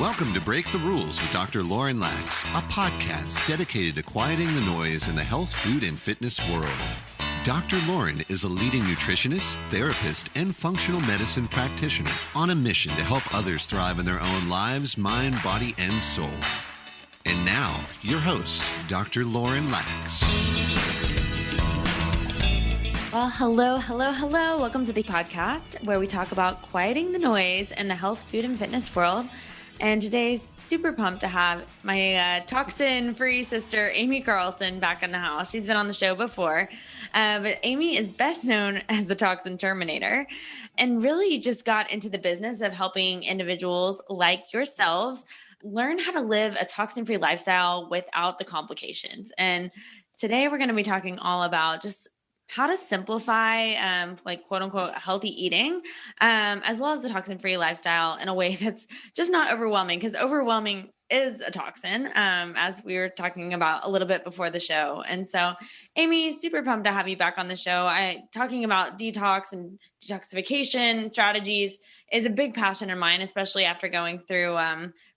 Welcome to Break the Rules with Dr. Lauren Lax, a podcast dedicated to quieting the noise in the health, food, and fitness world. Dr. Lauren is a leading nutritionist, therapist, and functional medicine practitioner on a mission to help others thrive in their own lives, mind, body, and soul. And now, your host, Dr. Lauren Lax. Well, hello. Welcome to the podcast where we talk about quieting the noise in the health, food, and fitness world. And today's super pumped to have my toxin-free sister, Aimee Carlson, back in the house. She's been on the show before, but Aimee is best known as the Toxin Terminator and really just got into the business of helping individuals like yourselves learn how to live a toxin-free lifestyle without the complications. And today we're going to be talking all about just how to simplify, quote unquote, healthy eating, as well as the toxin-free lifestyle in a way that's just not overwhelming, because overwhelming is a toxin, as we were talking about a little bit before the show. And so, Aimee, super pumped to have you back on the show. Talking about detox and detoxification strategies is a big passion of mine, especially after going through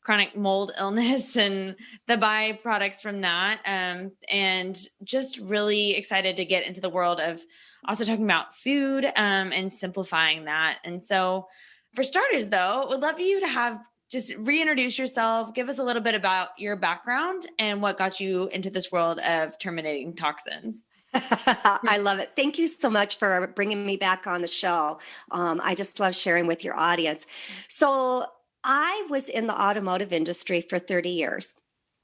chronic mold illness and the byproducts from that. And just really excited to get into the world of also talking about food and simplifying that. And so for starters, though, would love you to just reintroduce yourself, give us a little bit about your background and what got you into this world of terminating toxins. I love it. Thank you so much for bringing me back on the show. I just love sharing with your audience. So I was in the automotive industry for 30 years.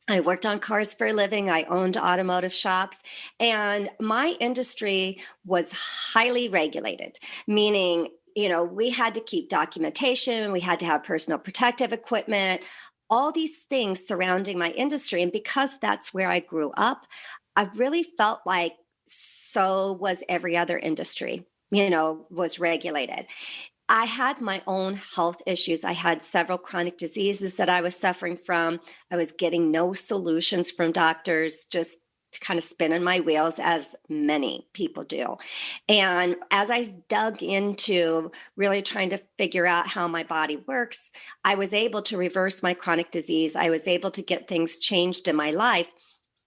I worked on cars for a living. I owned automotive shops, and my industry was highly regulated, meaning, we had to keep documentation. We had to have personal protective equipment, all these things surrounding my industry. And because that's where I grew up, I really felt like so was every other industry, was regulated. I had my own health issues. I had several chronic diseases that I was suffering from. I was getting no solutions from doctors, just kind of spinning my wheels, as many people do. And as I dug into really trying to figure out how my body works, I was able to reverse my chronic disease. I was able to get things changed in my life.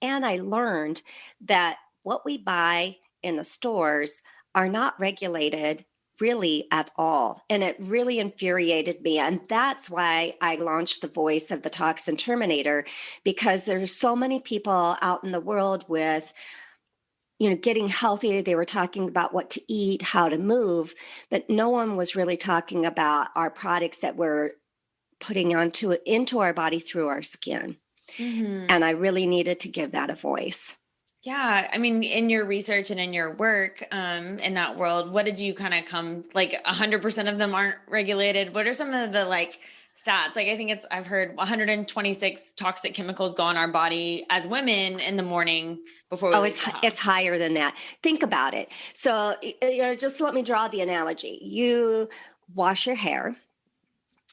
And I learned that what we buy in the stores are not regulated really at all. And it really infuriated me. And that's why I launched the voice of the Toxin Terminator, because there's so many people out in the world with, getting healthy. They were talking about what to eat, how to move, but no one was really talking about our products that we're putting into our body through our skin. Mm-hmm. And I really needed to give that a voice. Yeah. I mean, in your research and in your work in that world, what did you kind of come, 100% of them aren't regulated? What are some of the stats? I've heard 126 toxic chemicals go in our body as women in the morning before we leave the house. It's higher than that. Think about it. So, just let me draw the analogy. You wash your hair.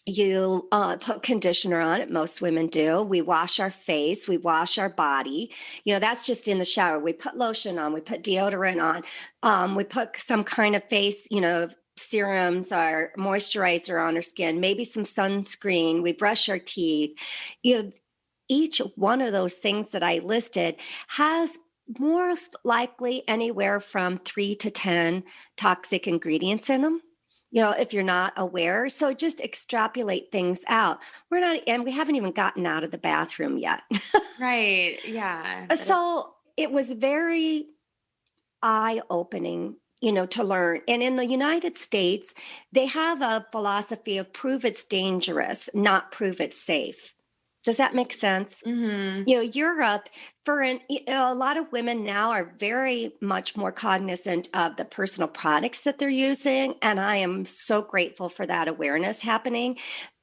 You put conditioner on it. Most women do. We wash our face. We wash our body. That's just in the shower. We put lotion on. We put deodorant on. We put some kind of face, serums or moisturizer on our skin, maybe some sunscreen. We brush our teeth. Each one of those things that I listed has most likely anywhere from 3 to 10 toxic ingredients in them. If you're not aware. So just extrapolate things out. We haven't even gotten out of the bathroom yet. Right. Yeah. So it was very eye-opening, to learn. And in the United States, they have a philosophy of prove it's dangerous, not prove it's safe. Does that make sense? Mm-hmm. Europe, a lot of women now are very much more cognizant of the personal products that they're using. And I am so grateful for that awareness happening.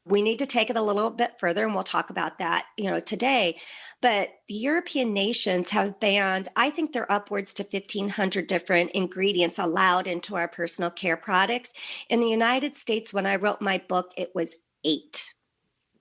We need to take it a little bit further, and we'll talk about that, today. But the European nations have banned, I think they're upwards to 1,500 different ingredients allowed into our personal care products. In the United States, when I wrote my book, it was 8.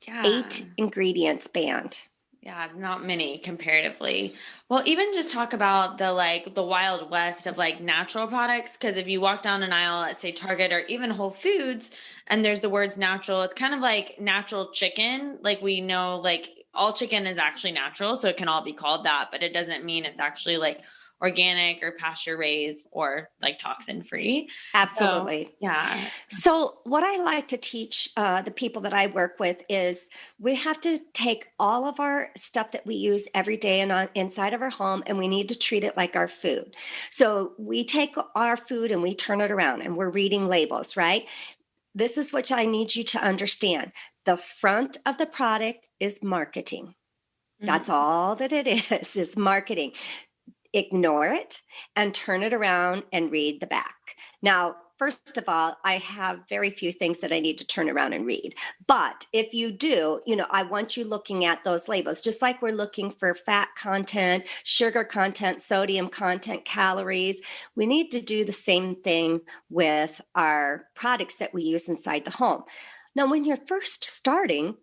Yeah. 8 ingredients banned. Yeah, not many comparatively. Well, even just talk about the Wild West of like natural products. Cause if you walk down an aisle at say Target or even Whole Foods and there's the words natural, it's kind of like natural chicken. Like we know like all chicken is actually natural. So it can all be called that, but it doesn't mean it's actually like organic or pasture raised or like toxin free. Absolutely. So, yeah. So, what I like to teach the people that I work with is we have to take all of our stuff that we use every day and inside of our home, and we need to treat it like our food. So, we take our food and we turn it around and we're reading labels, right? This is what I need you to understand. The front of the product is marketing. That's all that it is marketing. Ignore it and turn it around and read the back. Now, first of all, I have very few things that I need to turn around and read. But if you do, I want you looking at those labels, just like we're looking for fat content, sugar content, sodium content, calories. We need to do the same thing with our products that we use inside the home. Now, when you're first starting,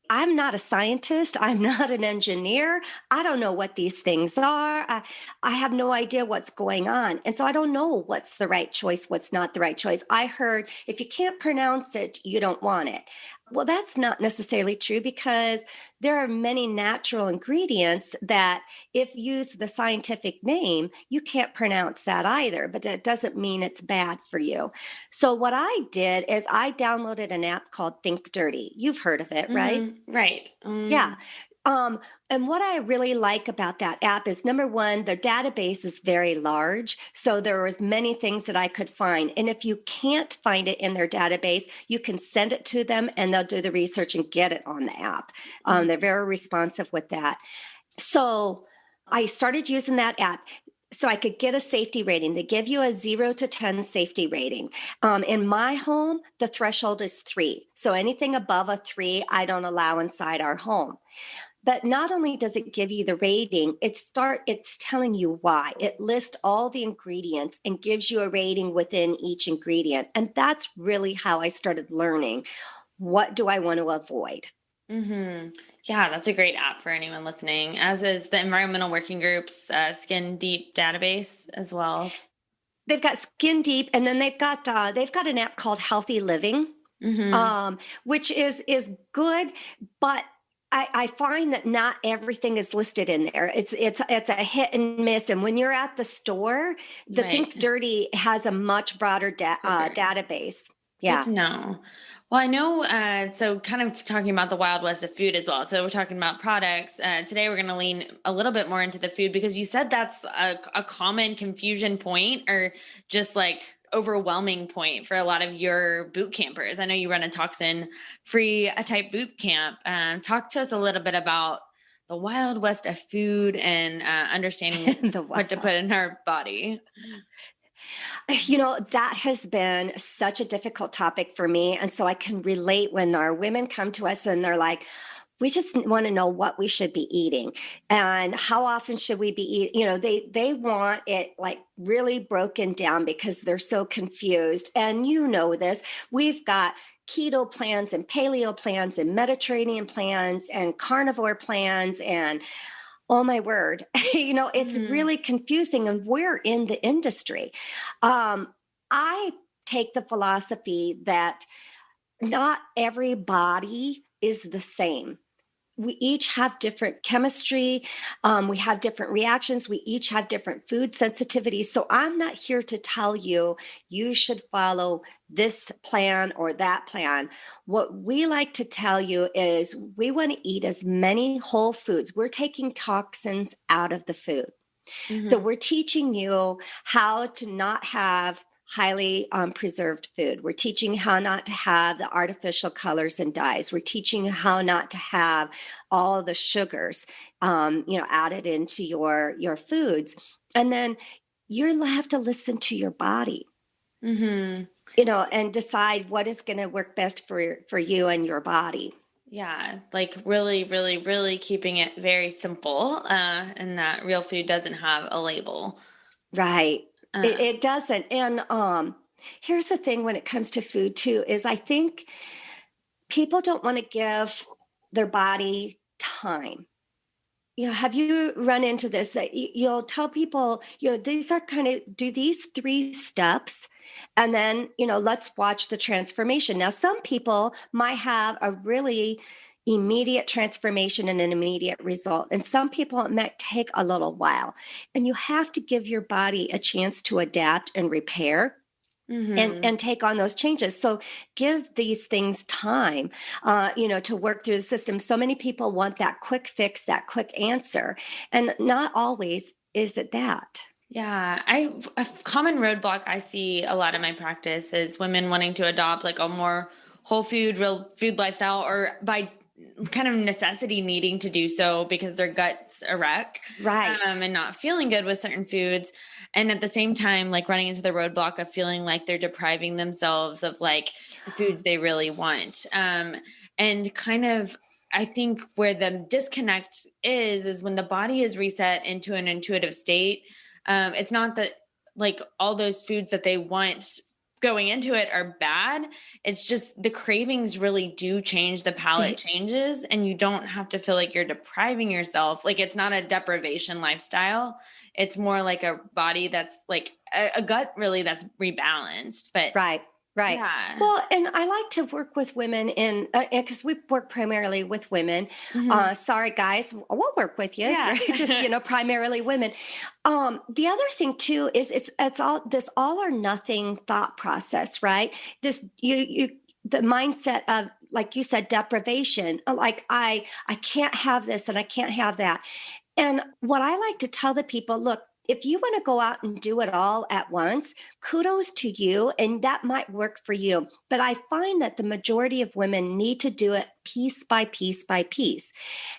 I'm not a scientist. I'm not an engineer. I don't know what these things are. I have no idea what's going on. And so I don't know what's the right choice, what's not the right choice. I heard if you can't pronounce it, you don't want it. Well, that's not necessarily true because there are many natural ingredients that if used the scientific name, you can't pronounce that either, but that doesn't mean it's bad for you. So what I did is I downloaded an app called Think Dirty. You've heard of it, right? Right. Yeah. And what I really like about that app is number one, their database is very large. So there was many things that I could find. And if you can't find it in their database, you can send it to them and they'll do the research and get it on the app. They're very responsive with that. So I started using that app so I could get a safety rating. They give you a 0 to 10 safety rating. In my home, the threshold is 3. So anything above a 3, I don't allow inside our home. But not only does it give you the rating, it's telling you why. It lists all the ingredients and gives you a rating within each ingredient. And that's really how I started learning. What do I want to avoid? Mm-hmm. Yeah, that's a great app for anyone listening, as is the Environmental Working Group's Skin Deep database as well. They've got Skin Deep, and then they've got an app called Healthy Living, which is good, but I find that not everything is listed in there. It's a hit and miss. And when you're at the store, the Think Dirty has a much broader database. Yeah. Good to know. Well, I know, so kind of talking about the Wild West of food as well. So we're talking about products. Today we're going to lean a little bit more into the food because you said that's a common confusion point or just like overwhelming point for a lot of your boot campers. I know you run a toxin-free type boot camp. Talk to us a little bit about the Wild West of food and understanding what to put in our body. That has been such a difficult topic for me. And so I can relate when our women come to us and they're like, we just want to know what we should be eating and how often should we be eating. They want it like really broken down because they're so confused. And this, we've got keto plans and paleo plans and Mediterranean plans and carnivore plans and oh my word, it's really confusing and we're in the industry. I take the philosophy that not every body is the same. We each have different chemistry. We have different reactions. We each have different food sensitivities. So I'm not here to tell you, you should follow this plan or that plan. What we like to tell you is we want to eat as many whole foods. We're taking toxins out of the food. So we're teaching you how to not have highly preserved food. We're teaching how not to have the artificial colors and dyes. We're teaching how not to have all the sugars, added into your foods. And then you have to listen to your body, and decide what is going to work best for you and your body. Yeah, like really, really, really keeping it very simple, and that real food doesn't have a label. Right. It doesn't. And here's the thing when it comes to food too, is I think people don't want to give their body time. Have you run into this? You'll tell people, these are do these 3 steps, and then, let's watch the transformation. Now, some people might have a really immediate transformation and an immediate result. And some people, it might take a little while. And you have to give your body a chance to adapt and repair. And take on those changes. So give these things time, to work through the system. So many people want that quick fix, that quick answer. And not always is it that. Yeah. A common roadblock I see a lot in my practice is women wanting to adopt like a more whole food, real food lifestyle, or by kind of necessity needing to do so because their gut's a wreck, right? And not feeling good with certain foods. And at the same time, like running into the roadblock of feeling like they're depriving themselves of like the foods they really want. And kind of, I think where the disconnect is when the body is reset into an intuitive state. It's not that like all those foods that they want going into it are bad. It's just the cravings really do change, the palate changes, and you don't have to feel like you're depriving yourself. Like it's not a deprivation lifestyle. It's more like a body that's like a gut really that's rebalanced. But right. Yeah. Well, and I like to work with women because we work primarily with women. Sorry, guys, we'll work with you. Yeah. Right? Just, primarily women. The other thing too is it's all this all or nothing thought process, right? This, the mindset of, like you said, deprivation, like I can't have this and I can't have that. And what I like to tell the people, look, if you want to go out and do it all at once, kudos to you, and that might work for you. But I find that the majority of women need to do it piece by piece by piece.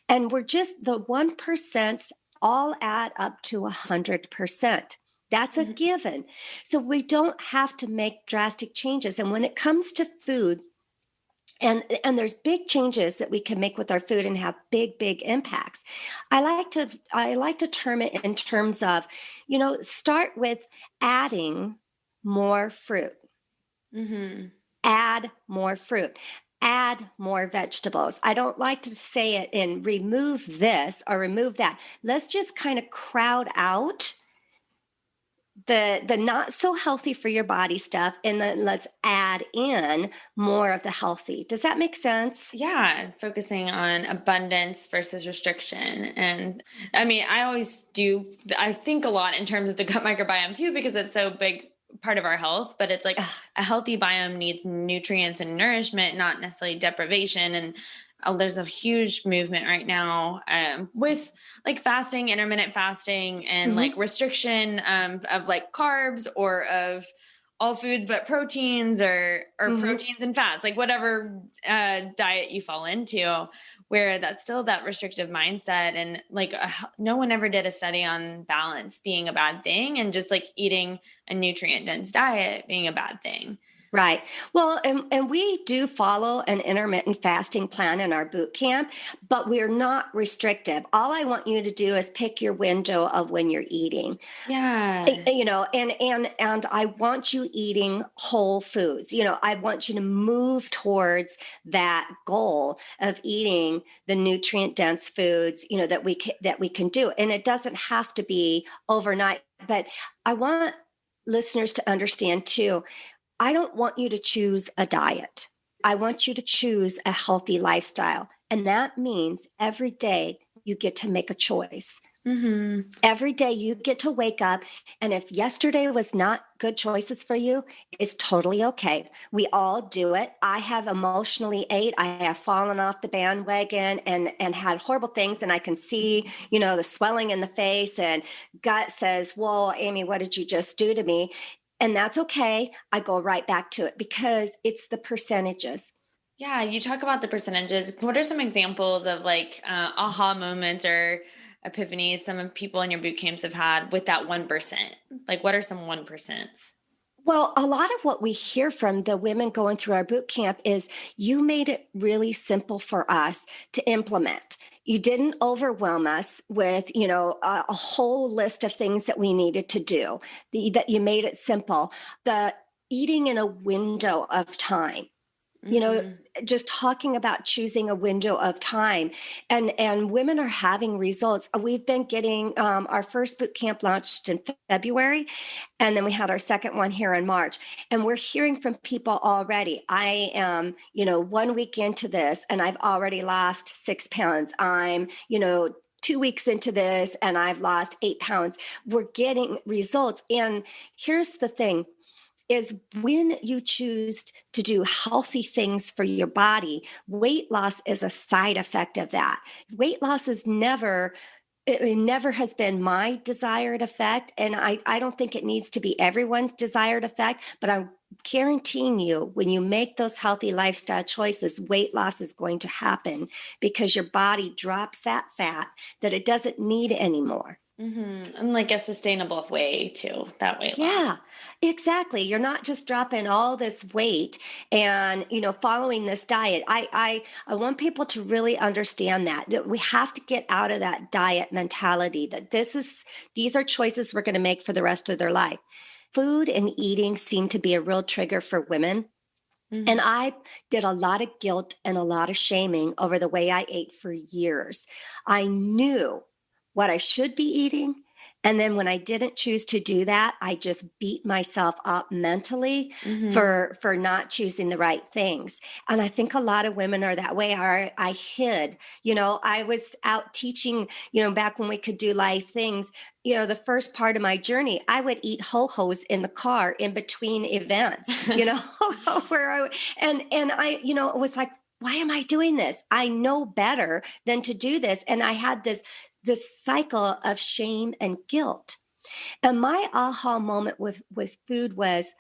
And we're just the 1% all add up to 100%. That's a given. So we don't have to make drastic changes. And when it comes to food, and there's big changes that we can make with our food and have big impacts. I like to term it in terms of, start with adding more fruit. Add more fruit. Add more vegetables. I don't like to say it in remove this or remove that. Let's just kind of crowd out the not so healthy for your body stuff, and then let's add in more of the healthy. Does that make sense? Yeah, focusing on abundance versus restriction. And I mean, I think a lot in terms of the gut microbiome too, because it's so big part of our health, but it's like a healthy biome needs nutrients and nourishment, not necessarily deprivation. And there's a huge movement right now with like fasting, intermittent fasting, and like restriction of like carbs or of all foods but proteins or proteins and fats, like whatever diet you fall into, where that's still that restrictive mindset. And like no one ever did a study on balance being a bad thing and just like eating a nutrient dense diet being a bad thing. Right. Well, and we do follow an intermittent fasting plan in our boot camp, but we're not restrictive. All I want you to do is pick your window of when you're eating. Yeah. And I want you eating whole foods. I want you to move towards that goal of eating the nutrient dense foods, that we can do. And it doesn't have to be overnight, but I want listeners to understand too, I don't want you to choose a diet. I want you to choose a healthy lifestyle. And that means every day you get to make a choice. Every day you get to wake up. And if yesterday was not good choices for you, it's totally okay. We all do it. I have emotionally ate. I have fallen off the bandwagon and had horrible things. And I can see, the swelling in the face, and gut says, whoa, Aimee, what did you just do to me? And that's okay. I go right back to it because it's the percentages. Yeah. You talk about the percentages. What are some examples of like aha moments or epiphanies some people in your boot camps have had with that 1%? Like what are some 1%? Well, a lot of what we hear from the women going through our boot camp is you made it really simple for us to implement. You didn't overwhelm us with, a whole list of things that we needed to do, that you made it simple. The eating in a window of time. You know, just talking about choosing a window of time, and women are having results. We've been getting our first boot camp launched in February, and then we had our second one here in March, and we're hearing from people already. I am, 1 week into this and I've already lost 6 pounds. I'm, 2 weeks into this and I've lost 8 pounds. We're getting results. And here's the thing is, when you choose to do healthy things for your body, weight loss is a side effect of that. Weight loss is never has been my desired effect. And I don't think it needs to be everyone's desired effect, but I'm guaranteeing you, when you make those healthy lifestyle choices, weight loss is going to happen because your body drops that fat that it doesn't need anymore. And like a sustainable way too, that weight loss. Yeah, exactly. You're not just dropping all this weight and, following this diet. I want people to really understand that we have to get out of that diet mentality, that these are choices we're going to make for the rest of their life. Food and eating seem to be a real trigger for women. And I did a lot of guilt and a lot of shaming over the way I ate for years. I knew what I should be eating. And then when I didn't choose to do that, I just beat myself up mentally for not choosing the right things. And I think a lot of women are that way. I hid, I was out teaching, back when we could do live things, the first part of my journey, I would eat ho-hos in the car in between events, where I it was like, why am I doing this? I know better than to do this. And I had this cycle of shame and guilt. And my aha moment with food was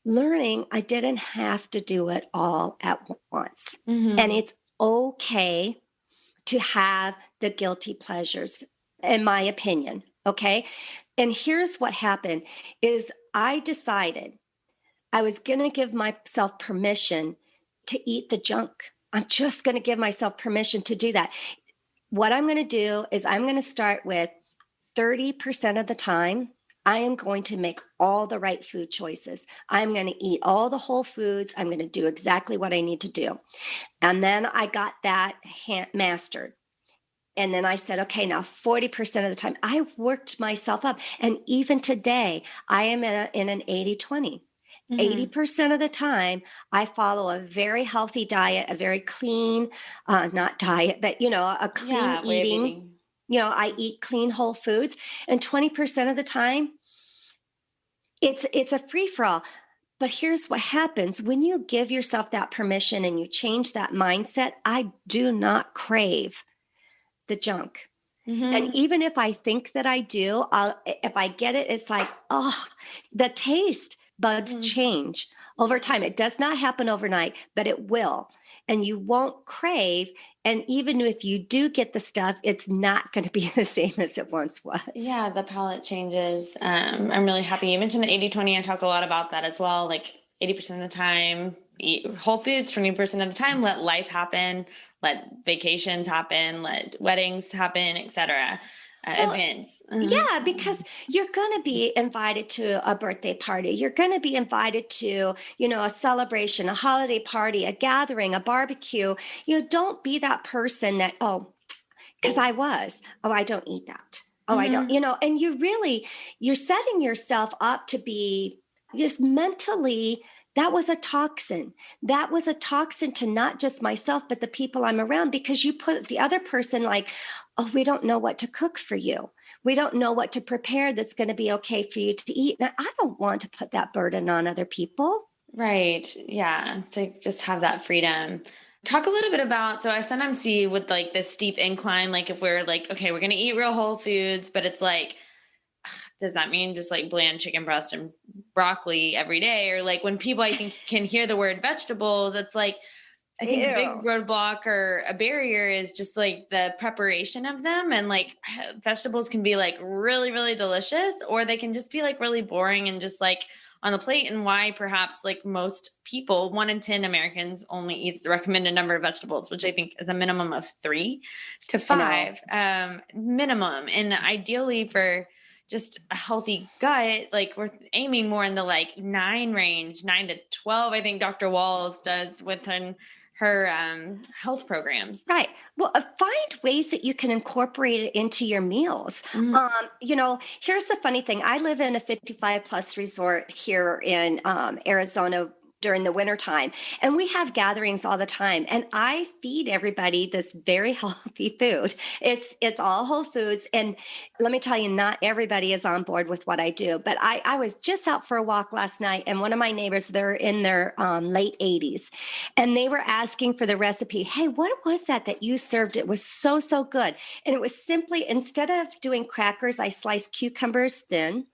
learning I didn't have to do it all at once. And it's okay to have the guilty pleasures, in my opinion. Okay. And here's what happened is I decided I was going to give myself permission to eat the junk. I'm just going to give myself permission to do that. What I'm going to do is I'm going to start with 30% of the time, I am going to make all the right food choices. I'm going to eat all the whole foods. I'm going to do exactly what I need to do. And then I got that mastered. And then I said, okay, now 40% of the time, I worked myself up. And even today, I am in an 80-20. 80% of the time, I follow a very healthy diet, a very clean, not diet, but, a clean eating. I eat clean whole foods. And 20% of the time, it's a free-for-all. But here's what happens. When you give yourself that permission and you change that mindset, I do not crave the junk. And even if I think that I do, if I get it, it's like, the taste buds change over time. It does not happen overnight, but it will. And you won't crave. And even if you do get the stuff, it's not going to be the same as it once was. Yeah, the palate changes. I'm really happy. You mentioned the 80-20. I talk a lot about that as well. Like 80% of the time, eat whole foods, 20% of the time, let life happen, let vacations happen, let weddings happen, etc. Events. Yeah, because you're going to be invited to a birthday party. You're going to be invited to, a celebration, a holiday party, a gathering, a barbecue. Don't be that person that, because I don't eat that. I don't, and you're setting yourself up to be just mentally. That was a toxin. That was a toxin to not just myself, but the people I'm around, because you put the other person like, we don't know what to cook for you. We don't know what to prepare that's going to be okay for you to eat. Now, I don't want to put that burden on other people. Right. Yeah. To just have that freedom. Talk a little bit about, so I sometimes see with like this steep incline, like if we're like, okay, we're going to eat real whole foods, but it's like, does that mean just like bland chicken breast and broccoli every day? Or like when people, I think, can hear the word vegetables, it's like, I think a big roadblock or a barrier is just like the preparation of them. And like vegetables can be like really, really delicious, or they can just be like really boring and just like on the plate. And why perhaps like most people, 1 in 10 Americans only eats the recommended number of vegetables, which I think is a minimum of 3 to 5 minimum. And ideally for just a healthy gut, like we're aiming more in the like 9 range, 9 to 12, I think Dr. Walls does within her health programs. Right. Well, find ways that you can incorporate it into your meals. Here's the funny thing. I live in a 55 plus resort here in Arizona during the wintertime, and we have gatherings all the time. And I feed everybody this very healthy food. It's all whole foods. And let me tell you, not everybody is on board with what I do. But I was just out for a walk last night, and one of my neighbors, they're in their late 80s, and they were asking for the recipe. Hey, what was that you served? It was so, so good. And it was simply, instead of doing crackers, I sliced cucumbers thin.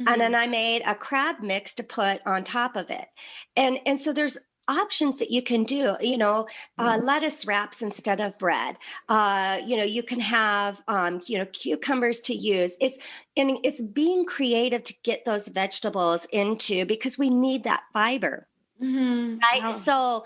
And then I made a crab mix to put on top of it. And so there's options that you can do, lettuce wraps instead of bread. You can have, cucumbers to use. It's being creative to get those vegetables into, because we need that fiber. Right. Wow. So,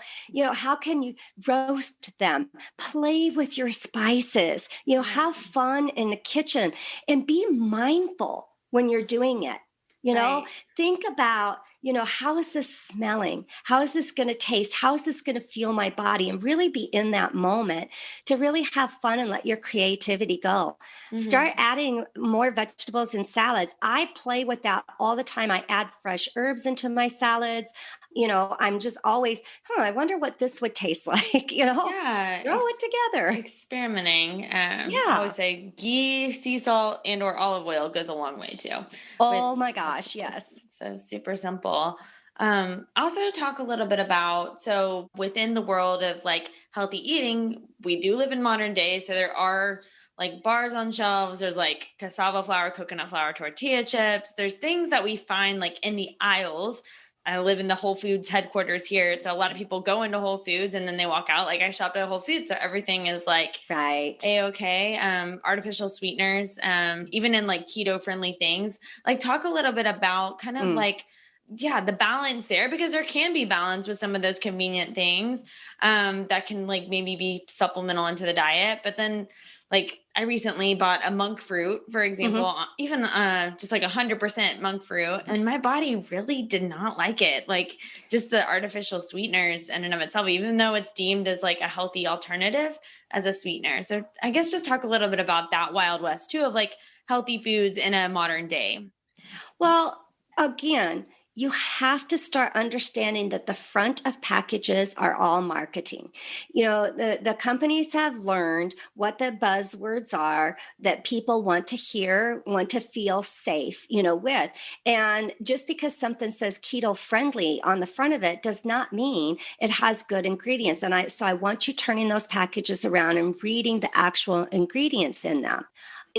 how can you roast them, play with your spices, have fun in the kitchen, and be mindful when you're doing it. Right. Think about, how is this smelling? How is this going to taste? How is this going to feel my body? And really be in that moment to really have fun and let your creativity go. Start adding more vegetables and salads. I play with that all the time. I add fresh herbs into my salads. I'm just always, I wonder what this would taste like, throw it together. Experimenting. I always say ghee, sea salt, and or olive oil goes a long way too. Oh my gosh. Yes. So super simple. Also talk a little bit about, so within the world of like healthy eating, we do live in modern day. So there are like bars on shelves. There's like cassava flour, coconut flour, tortilla chips. There's things that we find like in the aisles. I live in the Whole Foods headquarters here. So a lot of people go into Whole Foods and then they walk out. Like I shopped at Whole Foods. So everything is like A-okay. Artificial sweeteners, even in like keto friendly things. Like talk a little bit about kind of like, the balance there, because there can be balance with some of those convenient things that can like maybe be supplemental into the diet. But then like I recently bought a monk fruit, for example, even just like 100% monk fruit. And my body really did not like it. Like just the artificial sweeteners in and of itself, even though it's deemed as like a healthy alternative as a sweetener. So I guess just talk a little bit about that Wild West too, of like healthy foods in a modern day. Well, again, you have to start understanding that the front of packages are all marketing. The companies have learned what the buzzwords are that people want to hear, want to feel safe, with. And just because something says keto friendly on the front of it does not mean it has good ingredients. And so I want you turning those packages around and reading the actual ingredients in them,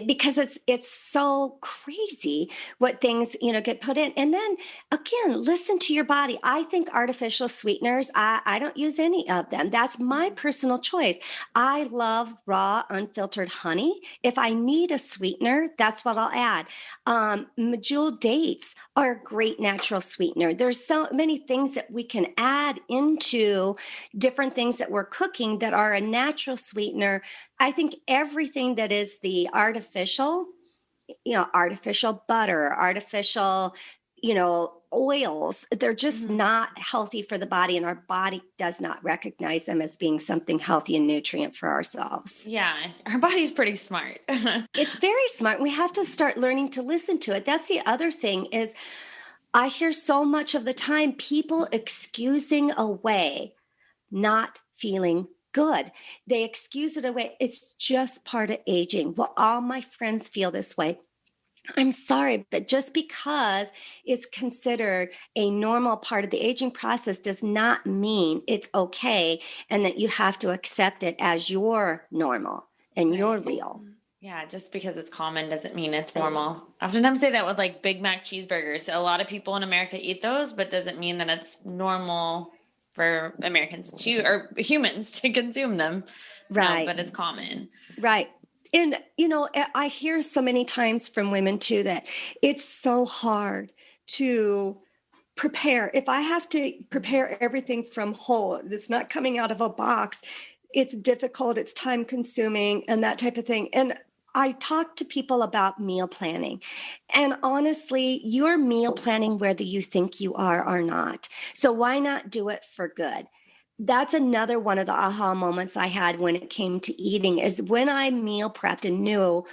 because it's so crazy what things, get put in. And then again, listen to your body. I think artificial sweeteners, I don't use any of them. That's my personal choice. I love raw, unfiltered honey. If I need a sweetener, that's what I'll add. Medjool dates are a great natural sweetener. There's so many things that we can add into different things that we're cooking that are a natural sweetener. I think everything that is the artificial butter, artificial, oils, they're just not healthy for the body, and our body does not recognize them as being something healthy and nutrient for ourselves. Yeah. Our body's pretty smart. It's very smart. We have to start learning to listen to it. That's the other thing is I hear so much of the time people excusing away not feeling good. They excuse it away. It's just part of aging. Well, all my friends feel this way. I'm sorry, but just because it's considered a normal part of the aging process does not mean it's okay and that you have to accept it as your normal and your real. Yeah, just because it's common doesn't mean it's normal. Oftentimes say that with like Big Mac cheeseburgers. A lot of people in America eat those, but doesn't mean that it's normal for Americans to, or humans to consume them. Right. But it's common. Right. And, I hear so many times from women too, that it's so hard to prepare. If I have to prepare everything from whole, that's not coming out of a box, it's difficult, it's time consuming and that type of thing. And I talk to people about meal planning, and honestly, you're meal planning whether you think you are or not. So why not do it for good? That's another one of the aha moments I had when it came to eating is when I meal prepped and knew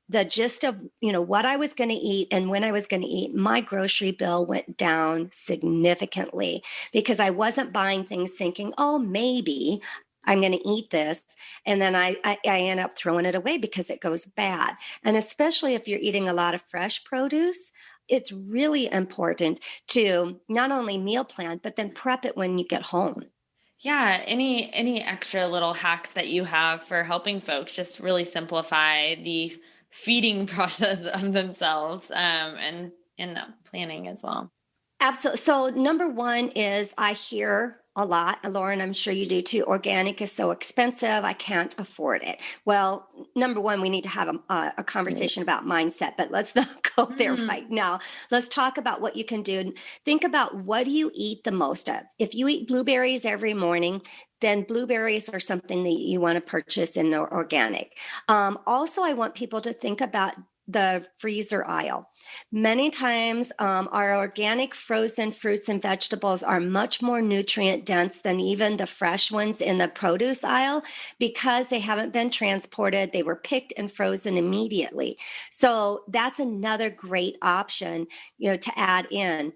the gist of, what I was going to eat and when I was going to eat, my grocery bill went down significantly because I wasn't buying things thinking, oh, maybe I'm going to eat this. And then I end up throwing it away because it goes bad. And especially if you're eating a lot of fresh produce, it's really important to not only meal plan, but then prep it when you get home. Yeah, any extra little hacks that you have for helping folks just really simplify the feeding process of themselves and in the planning as well. Absolutely. So number one is I hear a lot, Lauren, I'm sure you do too. Organic is so expensive. I can't afford it. Well, number one, we need to have a conversation about mindset, but let's not go there right now. Let's talk about what you can do. Think about what do you eat the most of? If you eat blueberries every morning, then blueberries are something that you want to purchase in the organic. Also, I want people to think about the freezer aisle. Many times our organic frozen fruits and vegetables are much more nutrient dense than even the fresh ones in the produce aisle because they haven't been transported. They were picked and frozen immediately. So that's another great option, to add in.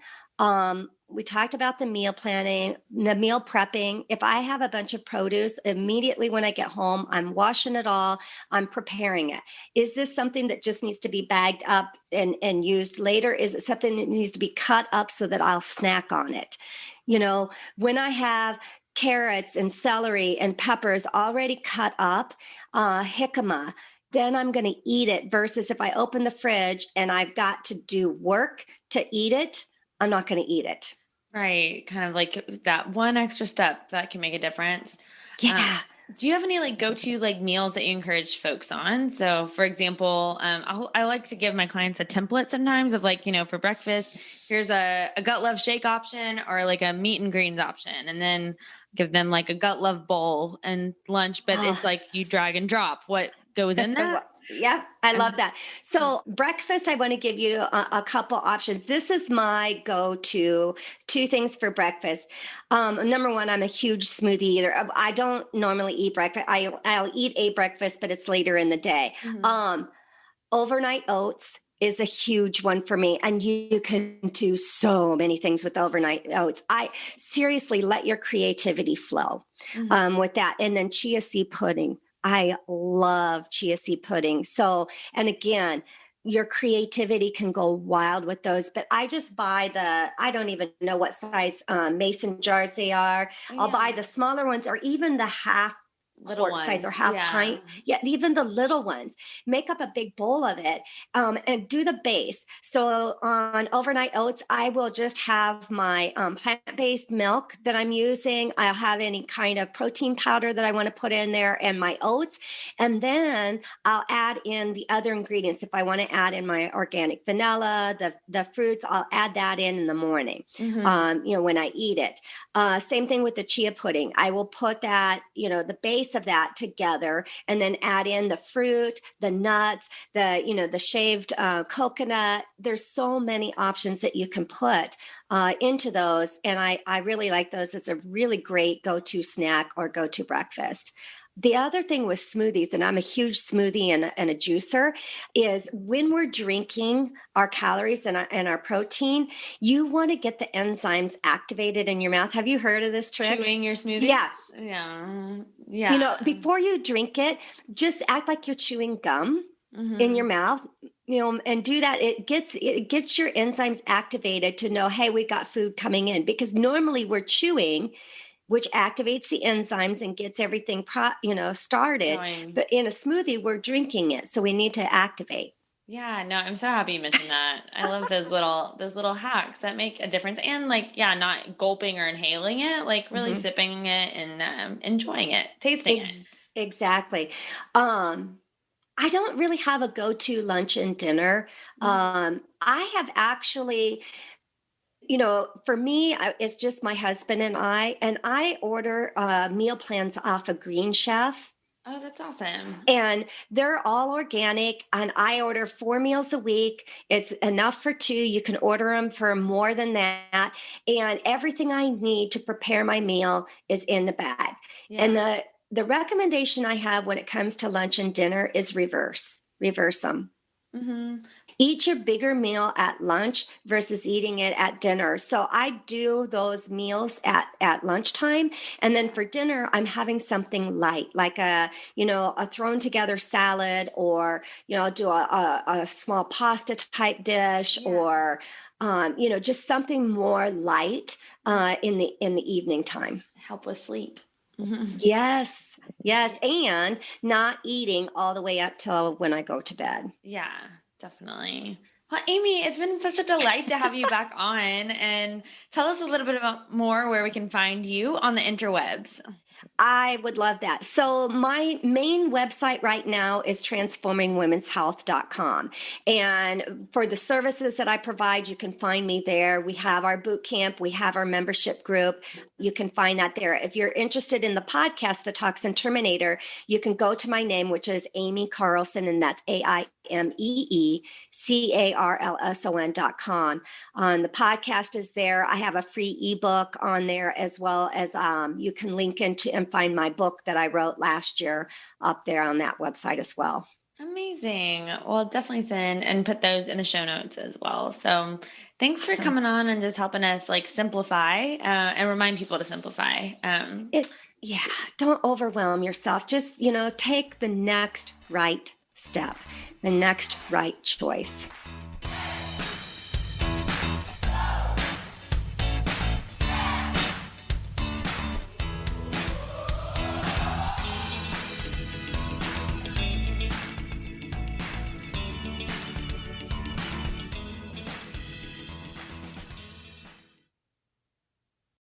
We talked about the meal planning, the meal prepping. If I have a bunch of produce, immediately when I get home, I'm washing it all. I'm preparing it. Is this something that just needs to be bagged up and used later? Is it something that needs to be cut up so that I'll snack on it? When I have carrots and celery and peppers already cut up, jicama, then I'm going to eat it versus if I open the fridge and I've got to do work to eat it, I'm not going to eat it. Right. Kind of like that one extra step that can make a difference. Yeah. Do you have any go-to meals that you encourage folks on? So for example, I like to give my clients a template sometimes of for breakfast, here's a gut love shake option or a meat and greens option. And then give them a gut love bowl and lunch, but it's you drag and drop what goes in that. Yeah, I love that. So breakfast, I want to give you a couple options. This is my go-to 2 things for breakfast. Number one, I'm a huge smoothie eater. I don't normally eat breakfast. I'll eat a breakfast, but it's later in the day. Overnight oats is a huge one for me. And you can do so many things with overnight oats. I seriously let your creativity flow with that. And then chia seed pudding. I love chia seed pudding. So, and again, your creativity can go wild with those, but I just buy I don't even know what size mason jars they are. I'll buy the smaller ones or even the half little quart size or half pint. Yeah, even the little ones. Make up a big bowl of it and do the base. So on overnight oats, I will just have my plant-based milk that I'm using. I'll have any kind of protein powder that I want to put in there and my oats. And then I'll add in the other ingredients. If I want to add in my organic vanilla, the fruits, I'll add that in the morning, when I eat it. Same thing with the chia pudding. I will put that, the base of that together and then add in the fruit, the nuts, the shaved coconut. There's so many options that you can put into those. And I really like those. It's a really great go-to snack or go-to breakfast. The other thing with smoothies, and I'm a huge smoothie and a juicer, is when we're drinking our calories and our protein, you want to get the enzymes activated in your mouth. Have you heard of this trick? Chewing your smoothie? Yeah. Yeah. Before you drink it, just act like you're chewing gum in your mouth, and do that. It gets your enzymes activated to know, hey, we got food coming in, because normally we're chewing, which activates the enzymes and gets everything started. But in a smoothie, we're drinking it. So we need to activate. Yeah, no, I'm so happy you mentioned that. I love those little hacks that make a difference. And not gulping or inhaling it, really sipping it and enjoying it, tasting it. Exactly. I don't really have a go-to lunch and dinner. I have actually... for me, it's just my husband and I order meal plans off of Green Chef. Oh, that's awesome. And they're all organic, and I order 4 meals a week. It's enough for 2. You can order them for more than that. And everything I need to prepare my meal is in the bag. Yeah. And the recommendation I have when it comes to lunch and dinner is reverse them. Mm-hmm. Eat your bigger meal at lunch versus eating it at dinner. So I do those meals at lunchtime. And then for dinner, I'm having something light, like a thrown together salad, or, do a small pasta type dish, or, just something more light in the evening time. Help with sleep. Mm-hmm. Yes. And not eating all the way up till when I go to bed. Yeah. Definitely. Well, Aimee, it's been such a delight to have you back on, and tell us a little bit about more where we can find you on the interwebs. I would love that. So my main website right now is transformingwomenshealth.com. And for the services that I provide, you can find me there. We have our boot camp. We have our membership group. You can find that there. If you're interested in the podcast, The Toxin Terminator, you can go to my name, which is Aimee Carlson, and that's AIMEECarlson.com. The podcast is there. I have a free ebook on there, as well as you can link into and find my book that I wrote last year up there on that website as well. Amazing. Well, definitely send and put those in the show notes as well. So thanks for coming on and just helping us simplify and remind people to simplify. Don't overwhelm yourself. Just, take the next right step, the next right choice.